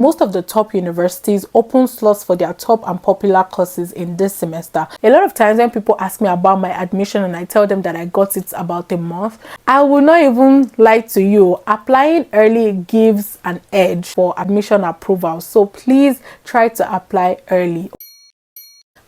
Most of the top universities open slots for their top and popular courses in this semester. A lot of times when people ask me about my admission and I tell them that I got it about a month, I will not even lie to you. Applying early gives an edge for admission approval. So please try to apply early.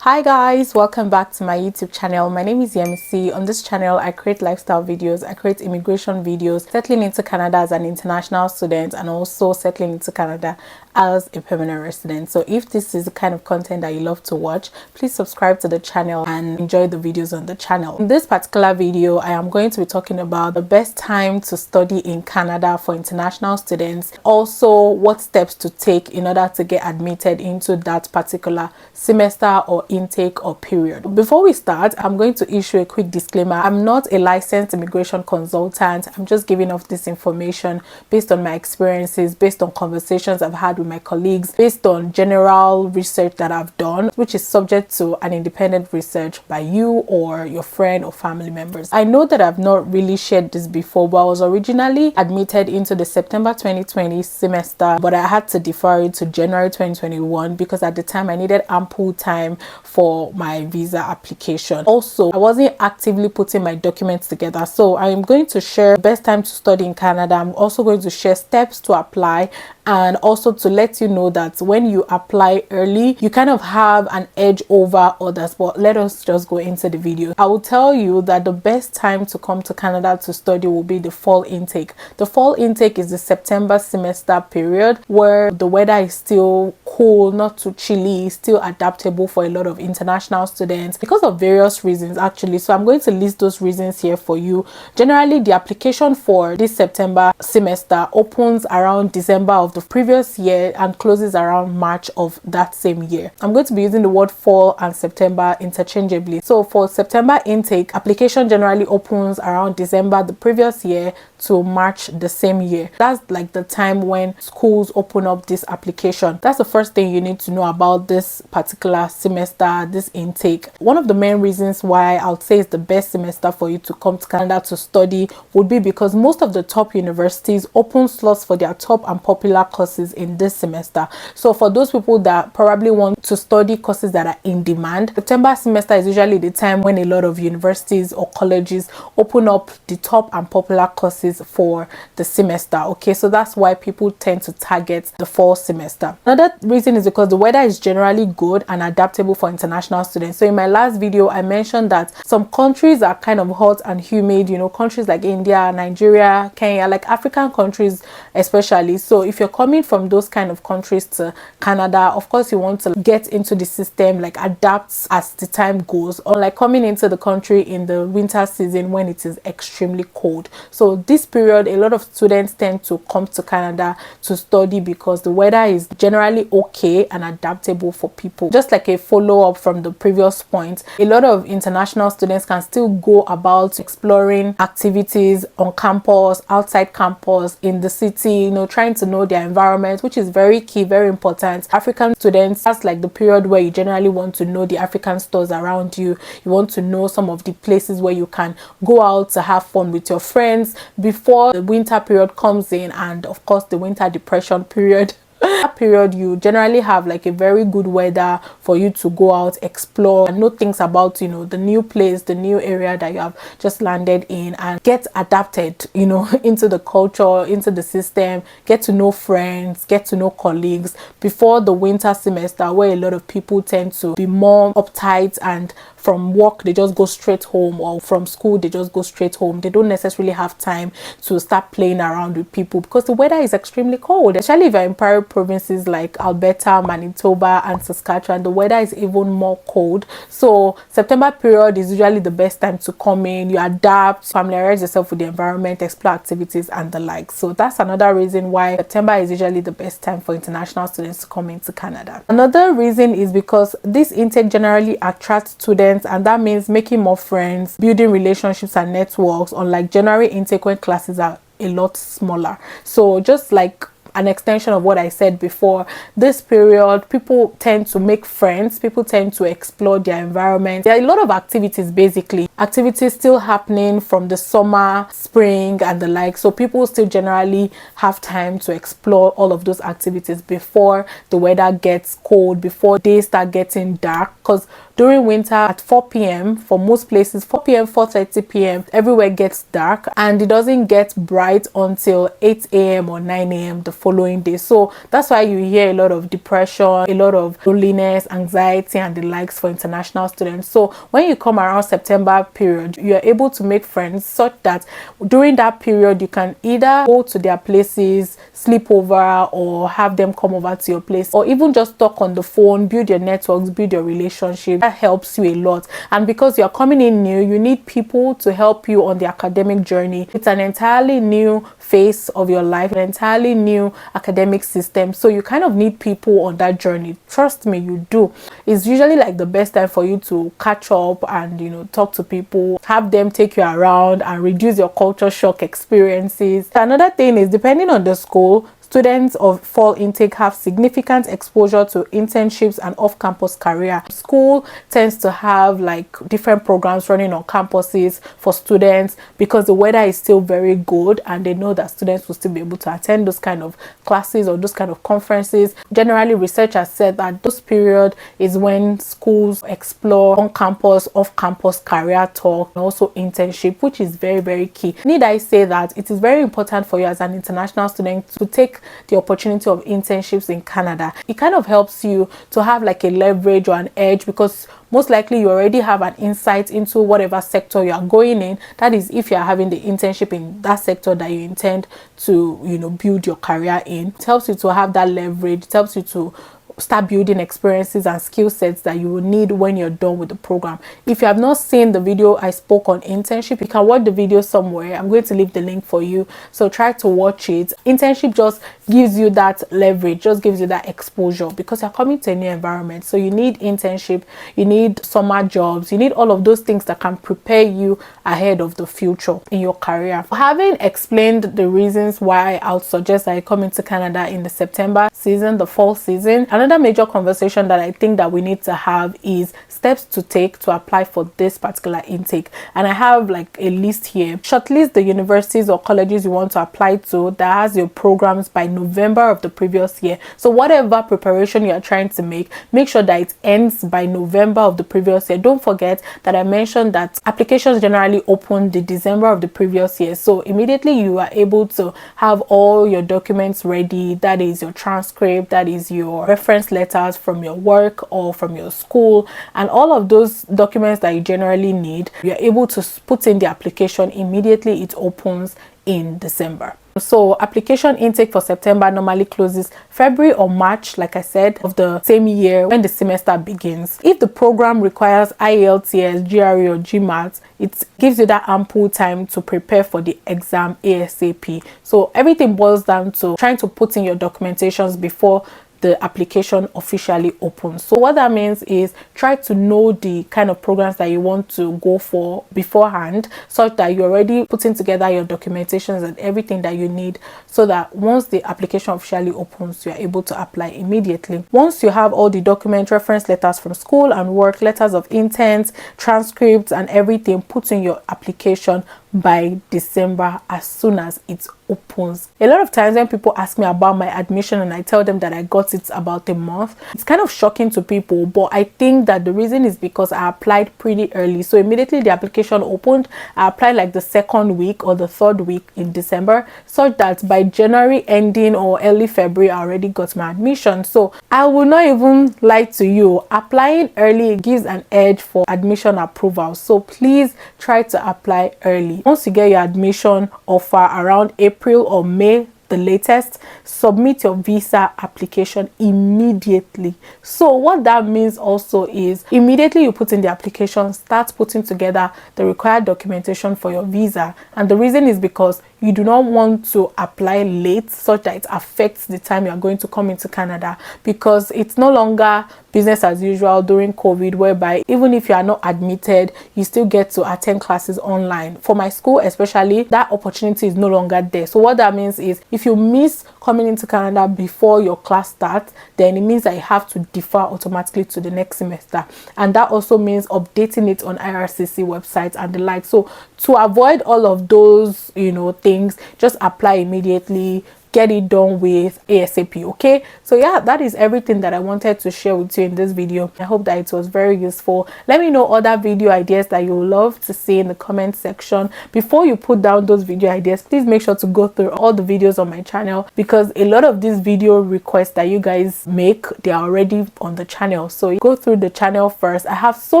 Hi guys, welcome back to my YouTube channel. My name is Yemisi. On this channel I create lifestyle videos, I create immigration videos, settling into Canada as an international student and also settling into Canada as a permanent resident. So if this is the kind of content that you love to watch, please subscribe to the channel and enjoy the videos on the channel. In this particular video I am going to be talking about the best time to study in Canada for international students, also what steps to take in order to get admitted into that particular semester or intake or period. Before we start, I'm going to issue a quick disclaimer. I'm not a licensed immigration consultant. I'm just giving off this information based on my experiences, based on conversations I've had with my colleagues, based on general research that I've done, which is subject to an independent research by you or your friend or family members. I know that I've not really shared this before, but I was originally admitted into the September 2020 semester, but I had to defer it to January 2021 because at the time I needed ample time for my visa application. Also, I wasn't actively putting my documents together, so I'm going to share the best time to study in Canada. I'm also going to share steps to apply and also to let you know that when you apply early, you kind of have an edge over others. But let us just go into the video. I will tell you that the best time to come to Canada to study will be the fall intake. The fall intake is the September semester period where the weather is still cool, not too chilly, still adaptable for a lot of international students because of various reasons actually. So I'm going to list those reasons here for you. Generally, the application for this September semester opens around December of the previous year and closes around March of that same year. I'm going to be using the word fall and September interchangeably. So for September intake, application generally opens around December the previous year to March the same year. That's like the time when schools open up this application. That's the first thing you need to know about this particular semester, this intake. One of the main reasons why I would say it's the best semester for you to come to Canada to study would be because most of the top universities open slots for their top and popular courses in this semester. So for those people that probably want to study courses that are in demand, September semester is usually the time when a lot of universities or colleges open up the top and popular courses for the semester. Okay, so that's why people tend to target the fall semester. Another reason is because the weather is generally good and adaptable for international students. So in my last video I mentioned that some countries are kind of hot and humid, you know, countries like India, Nigeria, Kenya, like African countries especially. So if you're coming from those kind of countries to Canada, of course you want to get into the system, like adapt as the time goes, or like coming into the country in the winter season when it is extremely cold. So this period a lot of students tend to come to Canada to study because the weather is generally okay and adaptable for people. Just like a follow-up from the previous point, a lot of international students can still go about exploring activities on campus, outside campus, in the city, you know, trying to know their environment, which is very key, very important. African students, that's like the period where you generally want to know the African stores around you. You want to know some of the places where you can go out to have fun with your friends before the winter period comes in, and of course the winter depression period. That period you generally have like a very good weather for you to go out, explore and know things about, you know, the new place, the new area that you have just landed in, and get adapted, you know, into the culture, into the system, get to know friends, get to know colleagues before the winter semester where a lot of people tend to be more uptight and from work they just go straight home, or from school they just go straight home. They don't necessarily have time to start playing around with people because the weather is extremely cold, especially if you're in prairie provinces like Alberta, Manitoba and Saskatchewan. The weather is even more cold. So September period is usually the best time to come in. You adapt, familiarize yourself with the environment, explore activities and the like. So that's another reason why September is usually the best time for international students to come into Canada. Another reason is because this intake generally attracts students, and that means making more friends, building relationships and networks, unlike January intake when classes are a lot smaller. So just like an extension of what I said before. This period, people tend to make friends, people tend to explore their environment. There are a lot of activities, basically activities still happening from the summer, spring and the like, so people still generally have time to explore all of those activities before the weather gets cold, before days start getting dark. Because during winter at 4 p.m. for most places, 4 p.m. 4:30 p.m. everywhere gets dark, and it doesn't get bright until 8 a.m. or 9 a.m. the following day. So that's why you hear a lot of depression, a lot of loneliness, anxiety and the likes for international students. So when you come around September period, you are able to make friends such that during that period you can either go to their places, sleep over, or have them come over to your place, or even just talk on the phone, build your networks, build your relationship. That helps you a lot. And because you're coming in new, you need people to help you on the academic journey. It's an entirely new phase of your life, an entirely new academic system, so you kind of need people on that journey. Trust me, you do. It's usually like the best time for you to catch up and, you know, talk to people, have them take you around and reduce your culture shock experiences. Another thing is, depending on the school, students of fall intake have significant exposure to internships and off-campus career. School tends to have like different programs running on campuses for students because the weather is still very good and they know that students will still be able to attend those kind of classes or those kind of conferences. Generally, research has said that this period is when schools explore on-campus, off-campus career talk and also internship, which is very, very key. Need I say that it is very important for you as an international student to take the opportunity of internships in Canada. It kind of helps you to have like a leverage or an edge, because most likely you already have an insight into whatever sector you are going in. That is, if you are having the internship in that sector that you intend to, you know, build your career in. It helps you to have that leverage. It helps you to start building experiences and skill sets that you will need when you're done with the program. If you have not seen the video I spoke on internship, you can watch the video somewhere. I'm going to leave the link for you, so try to watch it. Internship just gives you that leverage, just gives you that exposure, because you're coming to a new environment. So you need internship, you need summer jobs, you need all of those things that can prepare you ahead of the future in your career. Having explained the reasons why I would suggest that you come into Canada in the September season, the fall season, another major conversation that I think that we need to have is steps to take to apply for this particular intake. And I have like a list here. Shortlist the universities or colleges you want to apply to that has your programs by November of the previous year. So whatever preparation you are trying to make sure that it ends by November of the previous year. Don't forget that I mentioned that applications generally open the December of the previous year. So immediately you are able to have all your documents ready. That is your transcript, that is your reference letters from your work or from your school, and all of those documents that you generally need. You're able to put in the application immediately it opens in December. So application intake for September normally closes February or March, like I said, of the same year when the semester begins. If the program requires IELTS, GRE or GMAT, it gives you that ample time to prepare for the exam ASAP. So everything boils down to trying to put in your documentations before the application officially opens. So what that means is try to know the kind of programs that you want to go for beforehand, such that you're already putting together your documentations and everything that you need, so that once the application officially opens, you're able to apply immediately. Once you have all the document, reference letters from school and work, letters of intent, transcripts and everything, put in your application by December as soon as it opens. A lot of times when people ask me about my admission and I tell them that I got it about a month, it's kind of shocking to people, but I think that the reason is because I applied pretty early. So immediately the application opened, I applied like the second week or the third week in December, such that by January ending or early February I already got my admission. So I will not even lie to you, applying early gives an edge for admission approval. So please try to apply early. Once you get your admission offer around April or May, the latest, submit your visa application immediately. So what that means also is immediately you put in the application, start putting together the required documentation for your visa. And the reason is because you do not want to apply late such that it affects the time you are going to come into Canada, because it's no longer business as usual during COVID, whereby even if you are not admitted, you still get to attend classes online. For my school especially, that opportunity is no longer there. So what that means is if you miss coming into Canada before your class starts, then it means that you have to defer automatically to the next semester, and that also means updating it on IRCC websites and the like. So to avoid all of those, you know, things, just apply immediately, get it done with ASAP. Okay, so yeah, that is everything that I wanted to share with you in this video. I hope that it was very useful. Let me know other video ideas that you would love to see in the comment section. Before you put down those video ideas, please make sure to go through all the videos on my channel, because a lot of these video requests that you guys make, they are already on the channel. So go through the channel first. I have so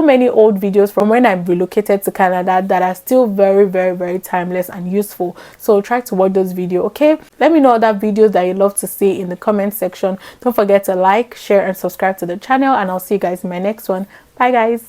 many old videos from when I relocated to Canada that are still very timeless and useful, so try to watch those videos. Okay, let me know other videos that you love to see in the comment section. Don't forget to like, share and subscribe to the channel, and I'll see you guys in my next one. Bye guys.